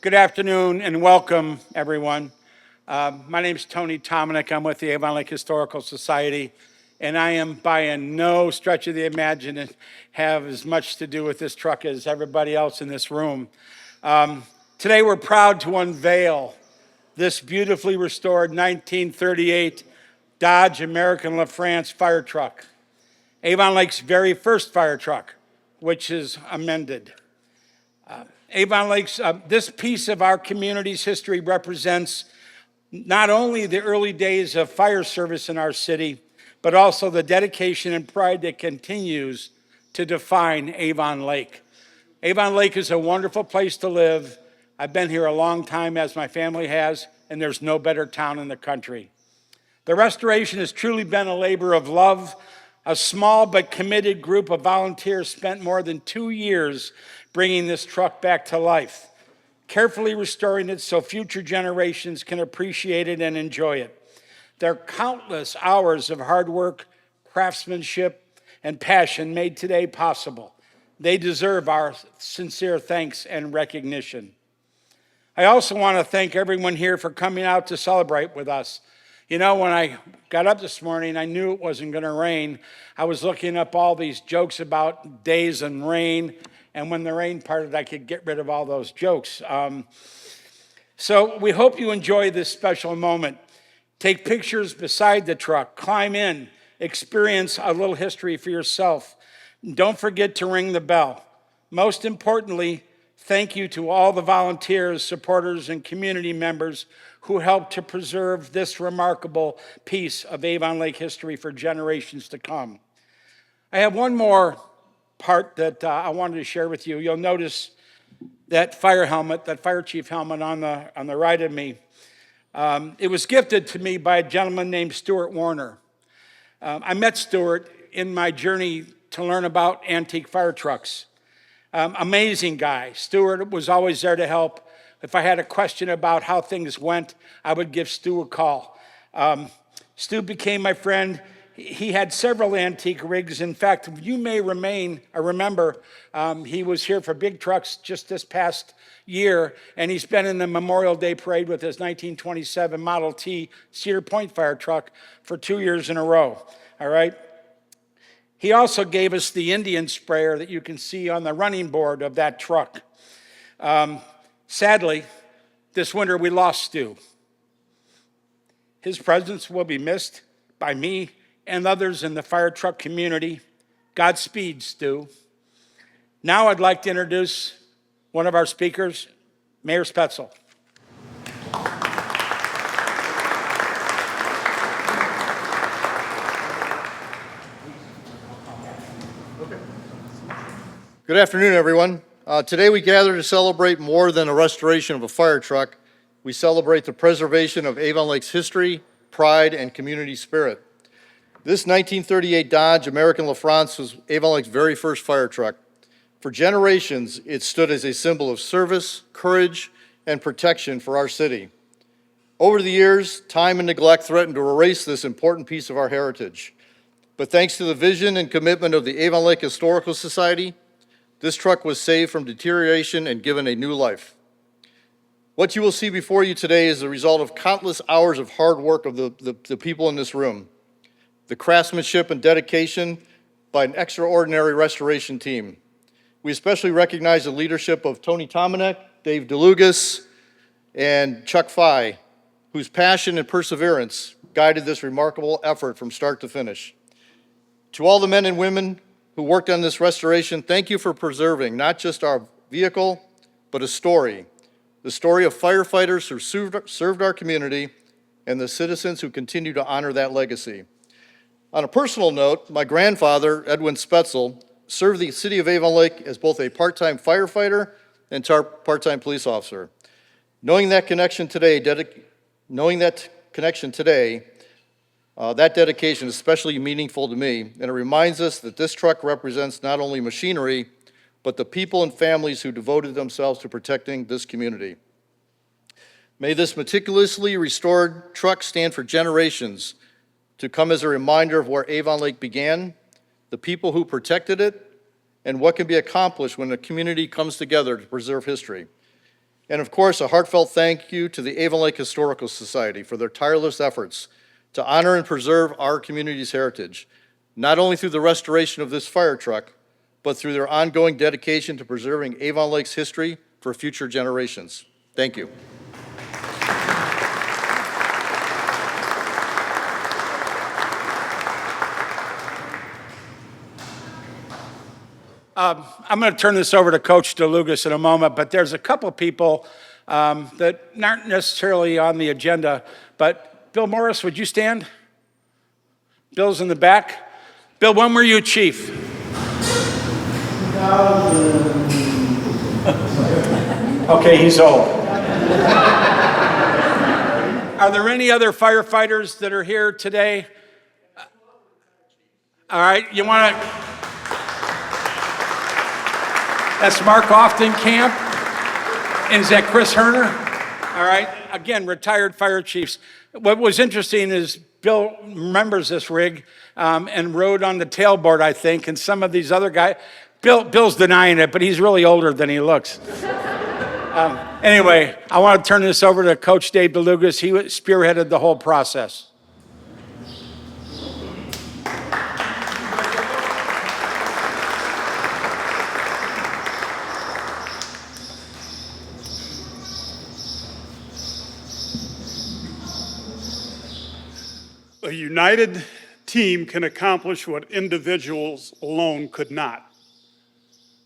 Good afternoon and welcome, everyone. My name is Tony Tominick. I'm with the Avon Lake Historical Society, and I am by no stretch of the imagination have as much to do with this truck as everybody else in this room. Today we're proud to unveil this beautifully restored 1938 Dodge American LaFrance fire truck, Avon Lake's very first fire truck, which is amended. Avon Lake's, this piece of our community's history represents not only the early days of fire service in our city, but also the dedication and pride that continues to define Avon Lake. Avon Lake is a wonderful place to live. I've been here a long time, as my family has, and there's no better town in the country. The restoration has truly been a labor of love. A small but committed group of volunteers spent more than 2 years bringing this truck back to life, carefully restoring it so future generations can appreciate it and enjoy it. Their countless hours of hard work, craftsmanship, and passion made today possible. They deserve our sincere thanks and recognition. I also want to thank everyone here for coming out to celebrate with us. You know, when I got up this morning, I knew it wasn't going to rain. I was looking up all these jokes about days and rain, and when the rain parted, I could get rid of all those jokes. So we hope you enjoy this special moment. Take pictures beside the truck, climb in, experience a little history for yourself. Don't forget to ring the bell. Most importantly, thank you to all the volunteers, supporters, and community members who helped to preserve this remarkable piece of Avon Lake history for generations to come. I have one more part that I wanted to share with you. You'll notice that fire helmet, that fire chief helmet on the right of me. It was gifted to me by a gentleman named Stuart Warner. I met Stuart in my journey to learn about antique fire trucks. Amazing guy. Stuart was always there to help. If I had a question about how things went, I would give Stu a call. Stu became my friend. He had several antique rigs. In fact, you may remember he was here for big trucks just this past year, and he's been in the Memorial Day Parade with his 1927 Model T Cedar Point fire truck for 2 years in a row, all right? He also gave us the Indian sprayer that you can see on the running board of that truck. Sadly, this winter we lost Stu. His presence will be missed by me and others in the fire truck community. Godspeed, Stu. Now I'd like to introduce one of our speakers, Mayor Spetzel. Good afternoon, everyone. Today we gather to celebrate more than a restoration of a fire truck. We celebrate the preservation of Avon Lake's history, pride, and community spirit. This 1938 Dodge American LaFrance was Avon Lake's very first fire truck. For generations, it stood as a symbol of service, courage, and protection for our city. Over the years, time and neglect threatened to erase this important piece of our heritage. But thanks to the vision and commitment of the Avon Lake Historical Society, this truck was saved from deterioration and given a new life. What you will see before you today is the result of countless hours of hard work of the people in this room, the craftsmanship and dedication by an extraordinary restoration team. We especially recognize the leadership of Tony Tominick, Dave DeLugas, and Chuck Fye, whose passion and perseverance guided this remarkable effort from start to finish. To all the men and women who worked on this restoration, thank you for preserving not just our vehicle, but a story. The story of firefighters who served our community and the citizens who continue to honor that legacy. On a personal note, my grandfather, Edwin Spetzel, served the City of Avon Lake as both a part-time firefighter and part-time police officer. Knowing that connection today, that dedication is especially meaningful to me, and it reminds us that this truck represents not only machinery, but the people and families who devoted themselves to protecting this community. May this meticulously restored truck stand for generations to come as a reminder of where Avon Lake began, the people who protected it, and what can be accomplished when a community comes together to preserve history. And of course, a heartfelt thank you to the Avon Lake Historical Society for their tireless efforts to honor and preserve our community's heritage, not only through the restoration of this fire truck, but through their ongoing dedication to preserving Avon Lake's history for future generations. Thank you. I'm going to turn this over to Coach DeLugas in a moment, but there's a couple of people that aren't necessarily on the agenda. But Bill Morris, would you stand? Bill's in the back. Bill, when were you chief? 2000. Okay, he's old. Are there any other firefighters that are here today? All right, you want to... That's Mark Oftenkamp. And is that Chris Herner? All right. Again, retired fire chiefs. What was interesting is Bill remembers this rig and rode on the tailboard, I think, and some of these other guys. Bill's denying it, but he's really older than he looks. Anyway, I want to turn this over to Coach Dave DeLugas. He spearheaded the whole process. A united team can accomplish what individuals alone could not.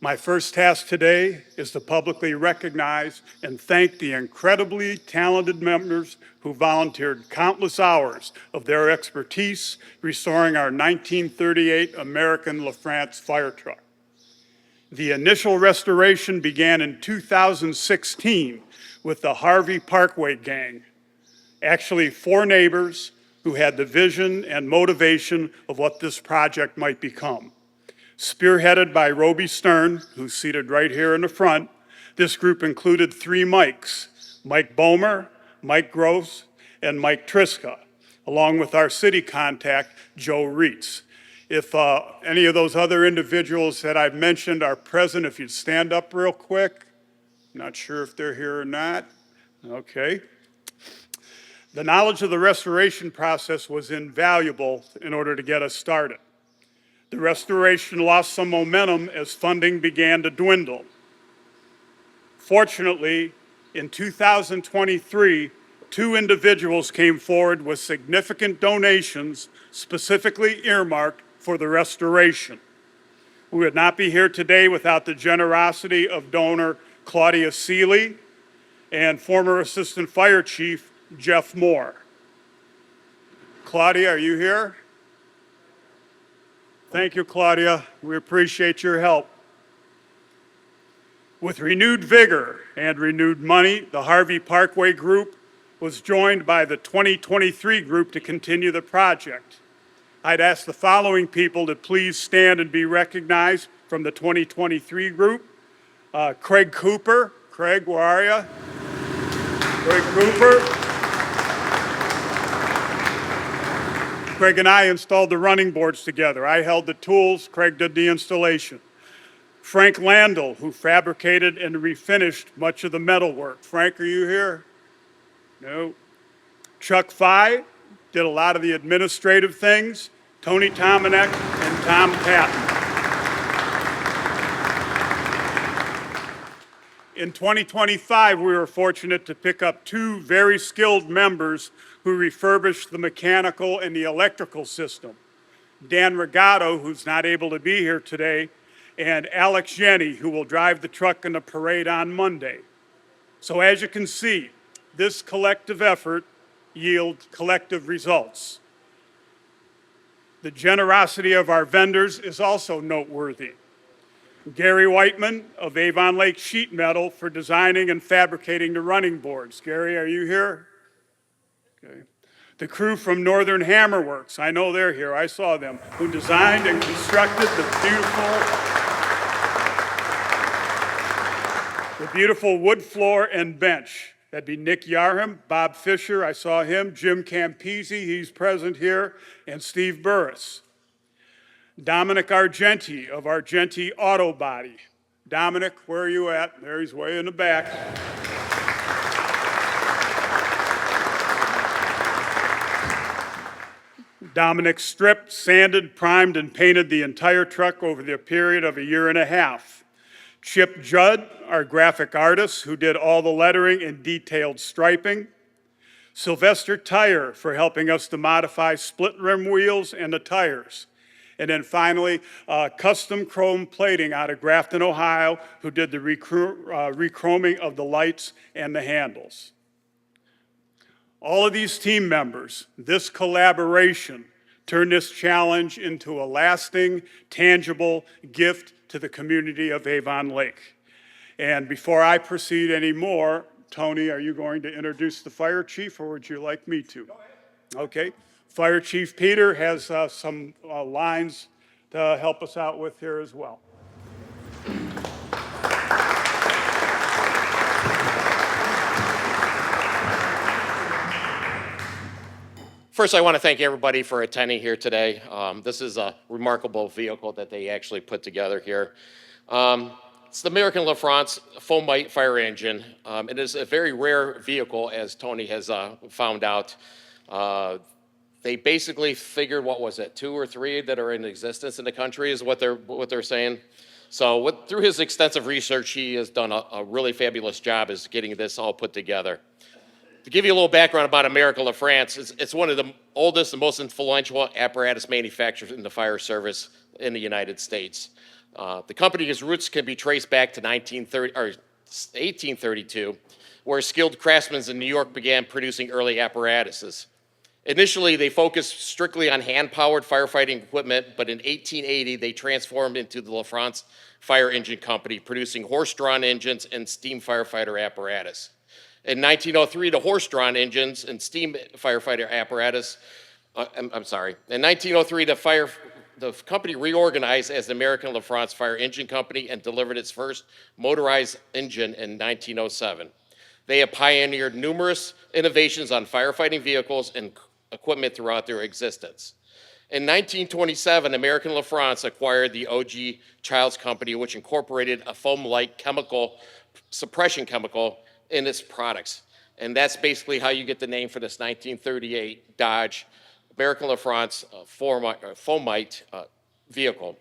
My first task today is to publicly recognize and thank the incredibly talented members who volunteered countless hours of their expertise restoring our 1938 American LaFrance fire truck. The initial restoration began in 2016 with the Harvey Parkway gang, actually 4 neighbors who had the vision and motivation of what this project might become. Spearheaded by Roby Stern, who's seated right here in the front, this group included 3 Mikes, Mike Bomer, Mike Gross, and Mike Triska, along with our city contact, Joe Reitz. If any of those other individuals that I've mentioned are present, if you'd stand up real quick. Not sure if they're here or not. Okay. The knowledge of the restoration process was invaluable in order to get us started. The restoration lost some momentum as funding began to dwindle. Fortunately, in 2023, 2 individuals came forward with significant donations specifically earmarked for the restoration. We would not be here today without the generosity of donor Claudia Seeley and former Assistant Fire Chief Jeff Moore. Claudia, are you here? Thank you, Claudia. We appreciate your help. With renewed vigor and renewed money, the Harvey Parkway Group was joined by the 2023 group to continue the project. I'd ask the following people to please stand and be recognized from the 2023 group. Craig Cooper. Craig, where are you? Craig Cooper. Craig and I installed the running boards together. I held the tools, Craig did the installation. Frank Landel, who fabricated and refinished much of the metal work. Frank, are you here? No. Chuck Fye did a lot of the administrative things. Tony Tomanek and Tom Patton. In 2025, we were fortunate to pick up 2 very skilled members who refurbished the mechanical and the electrical system. Dan Regato, who's not able to be here today, and Alex Jenny, who will drive the truck in the parade on Monday. So as you can see, this collective effort yields collective results. The generosity of our vendors is also noteworthy. Gary Whiteman of Avon Lake Sheet Metal for designing and fabricating the running boards. Gary, are you here? Okay. The crew from Northern Hammerworks, I know they're here, I saw them, who designed and constructed the beautiful wood floor and bench. That'd be Nick Yarham, Bob Fisher, I saw him, Jim Campisi, he's present here, and Steve Burris. Dominic Argenti of Argenti Auto Body. Dominic, where are you at? There he's way in the back. Dominic stripped, sanded, primed, and painted the entire truck over the period of a year and a half. Chip Judd, our graphic artist, who did all the lettering and detailed striping. Sylvester Tire for helping us to modify split rim wheels and the tires. And then finally, custom chrome plating out of Grafton, Ohio, who did the rechroming of the lights and the handles. All of these team members, this collaboration, turned this challenge into a lasting, tangible gift to the community of Avon Lake. And before I proceed any more, Tony, are you going to introduce the fire chief, or would you like me to? Go ahead. Okay. Fire Chief Peter has some lines to help us out with here as well. First, I want to thank everybody for attending here today. This is a remarkable vehicle that they actually put together here. It's the American LaFrance Foamite fire engine. It is a very rare vehicle, as Tony has found out. They basically figured, what was it, 2 or 3 that are in existence in the country is what they're saying. So through his extensive research, he has done a really fabulous job as getting this all put together. To give you a little background about American LaFrance, it's one of the oldest and most influential apparatus manufacturers in the fire service in the United States. The company's roots can be traced back to 1832, where skilled craftsmen in New York began producing early apparatuses. Initially, they focused strictly on hand-powered firefighting equipment, but in 1880, they transformed into the LaFrance Fire Engine Company, producing horse-drawn engines and steam firefighter apparatus. In 1903, the horse-drawn engines and steam firefighter apparatus, In 1903, the company reorganized as the American LaFrance Fire Engine Company and delivered its first motorized engine in 1907. They have pioneered numerous innovations on firefighting vehicles and equipment throughout their existence. In 1927, American LaFrance acquired the O.G. Childs Company, which incorporated a foam-like chemical, suppression chemical, in its products. And that's basically how you get the name for this 1938 Dodge American LaFrance Foamite vehicle.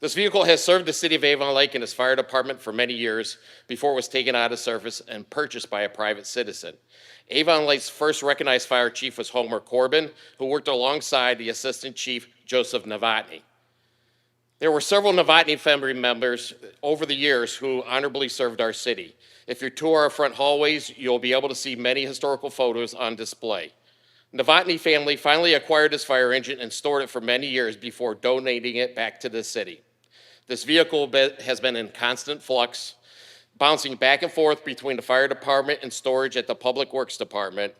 This vehicle has served the City of Avon Lake and its fire department for many years before it was taken out of service and purchased by a private citizen. Avon Lake's first recognized fire chief was Homer Corbin, who worked alongside the assistant chief, Joseph Novotny. There were several Novotny family members over the years who honorably served our city. If you tour our front hallways, you'll be able to see many historical photos on display. Novotny family finally acquired this fire engine and stored it for many years before donating it back to the city. This vehicle has been in constant flux, bouncing back and forth between the fire department and storage at the Public Works Department.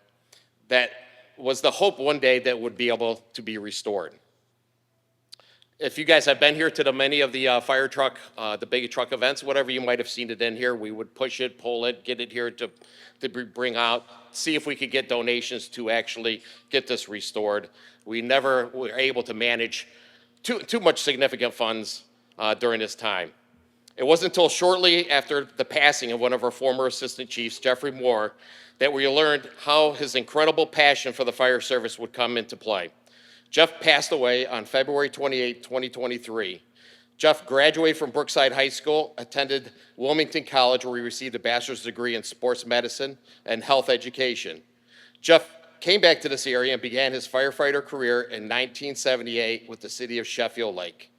That was the hope one day that would be able to be restored. If you guys have been here to many of the fire truck, the big truck events, whatever you might have seen it in here, we would push it, pull it, get it here to bring out, see if we could get donations to actually get this restored. We never were able to manage too much significant funds during this time. It wasn't until shortly after the passing of one of our former assistant chiefs, Jeffrey Moore, that we learned how his incredible passion for the fire service would come into play. Jeff passed away on February 28, 2023. Jeff graduated from Brookside High School, attended Wilmington College, where he received a bachelor's degree in sports medicine and health education. Jeff came back to this area and began his firefighter career in 1978 with the City of Sheffield Lake.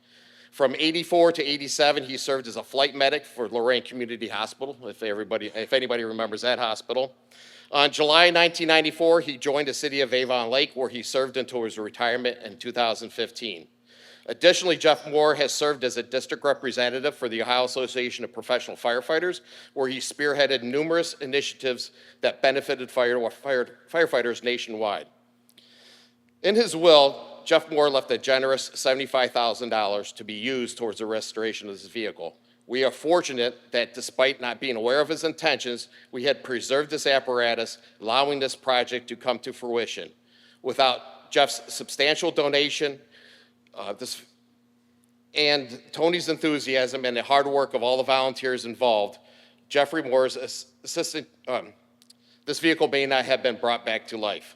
From 84 to 87, he served as a flight medic for Lorraine Community Hospital, if anybody remembers that hospital. On July 1994, he joined the City of Avon Lake, where he served until his retirement in 2015. Additionally, Jeff Moore has served as a district representative for the Ohio Association of Professional Firefighters, where he spearheaded numerous initiatives that benefited firefighters nationwide. In his will, Jeff Moore left a generous $75,000 to be used towards the restoration of this vehicle. We are fortunate that despite not being aware of his intentions, we had preserved this apparatus, allowing this project to come to fruition. Without Jeff's substantial donation, and Tony's enthusiasm and the hard work of all the volunteers involved, Jeffrey Moore's this vehicle may not have been brought back to life.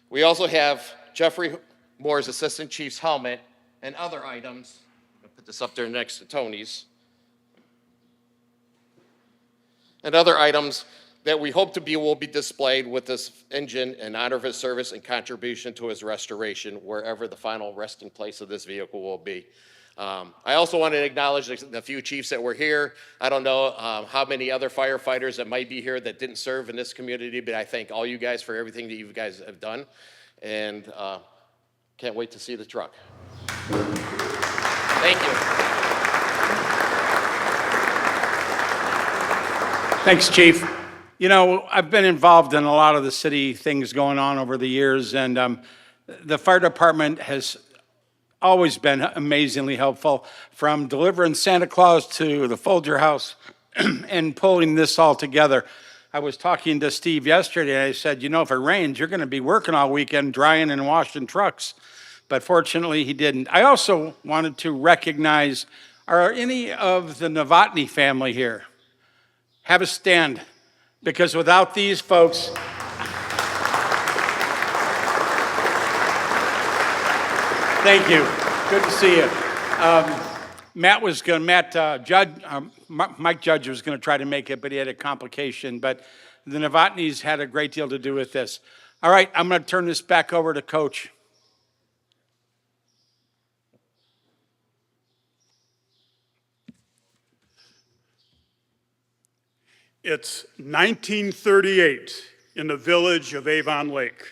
We also have Jeffrey Moore's assistant chief's helmet, and other items. I'll put this up there next to Tony's. And other items that we hope will be displayed with this engine in honor of his service and contribution to his restoration, wherever the final resting place of this vehicle will be. I also want to acknowledge the few chiefs that were here. I don't know how many other firefighters that might be here that didn't serve in this community, but I thank all you guys for everything that you guys have done, and can't wait to see the truck. Thank you. Thanks, Chief. You know, I've been involved in a lot of the city things going on over the years, and the fire department has always been amazingly helpful, from delivering Santa Claus to the Folger House and pulling this all together. I was talking to Steve yesterday, and I said, you know, if it rains, you're going to be working all weekend drying and washing trucks. But fortunately, he didn't. I also wanted to recognize, are any of the Novotny family here? Have a stand, because without these folks, thank you. Good to see you. Mike Judge was going to try to make it, but he had a complication. But the Novotnys had a great deal to do with this. All right, I'm going to turn this back over to Coach. It's 1938 in the village of Avon Lake.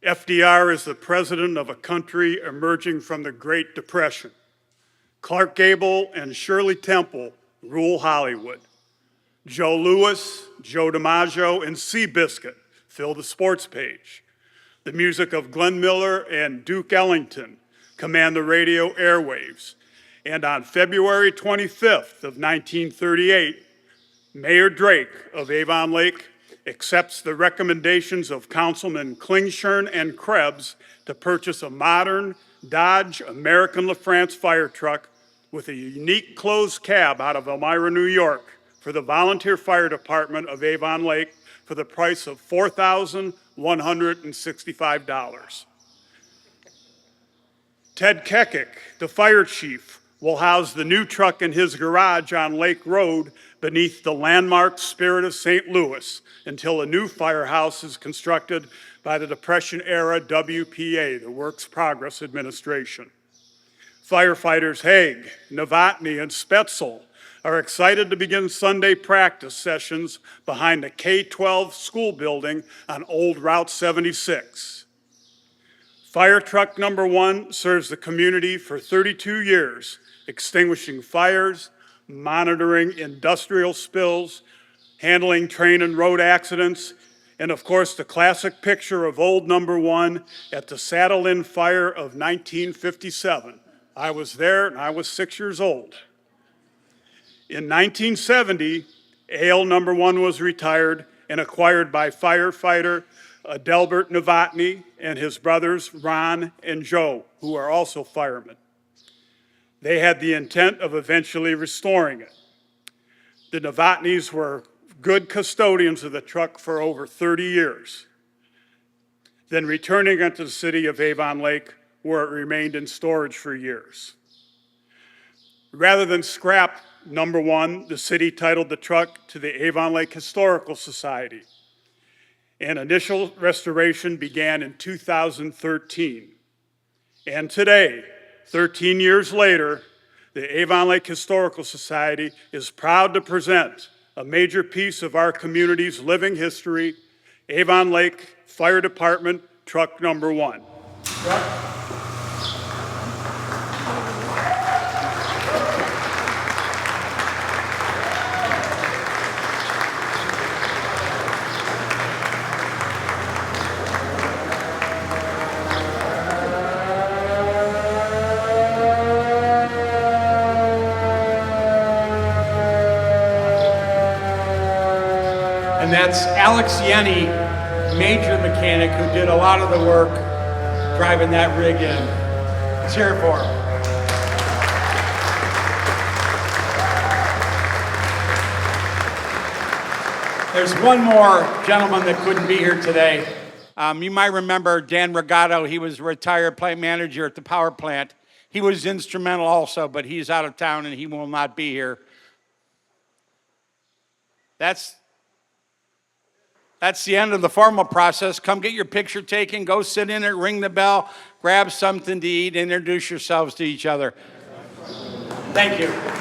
FDR is the president of a country emerging from the Great Depression. Clark Gable and Shirley Temple rule Hollywood. Joe Louis, Joe DiMaggio, and Seabiscuit fill the sports page. The music of Glenn Miller and Duke Ellington command the radio airwaves. And on February 25th of 1938, Mayor Drake of Avon Lake accepts the recommendations of Councilman Klingshirn and Krebs to purchase a modern Dodge American LaFrance fire truck with a unique closed cab out of Elmira, New York for the Volunteer Fire Department of Avon Lake for the price of $4,165. Ted Kekic, the fire chief, will house the new truck in his garage on Lake Road beneath the landmark Spirit of St. Louis until a new firehouse is constructed by the Depression-era WPA, the Works Progress Administration. Firefighters Haig, Novotny, and Spetzel are excited to begin Sunday practice sessions behind the K-12 school building on Old Route 76. Fire truck number 1 serves the community for 32 years, extinguishing fires, monitoring industrial spills, handling train and road accidents, and of course the classic picture of old number 1 at the Saddle Inn fire of 1957. I was there and I was 6 years old. In 1970, AL number 1 was retired and acquired by firefighter Adelbert Novotny and his brothers Ron and Joe, who are also firemen. They had the intent of eventually restoring it. The Novotnys were good custodians of the truck for over 30 years, then returning it to the city of Avon Lake, where it remained in storage for years. Rather than scrap number 1, the city titled the truck to the Avon Lake Historical Society. And initial restoration began in 2013. And today, 13 years later, the Avon Lake Historical Society is proud to present a major piece of our community's living history, Avon Lake Fire Department truck number 1. And that's Alex Yenny, major mechanic, who did a lot of the work driving that rig in. Let's hear it for him. There's one more gentleman that couldn't be here today. You might remember Dan Regato. He was a retired plant manager at the power plant. He was instrumental also, but he's out of town and he will not be here. That's the end of the formal process. Come get your picture taken, go sit in it, ring the bell, grab something to eat, introduce yourselves to each other. Thank you.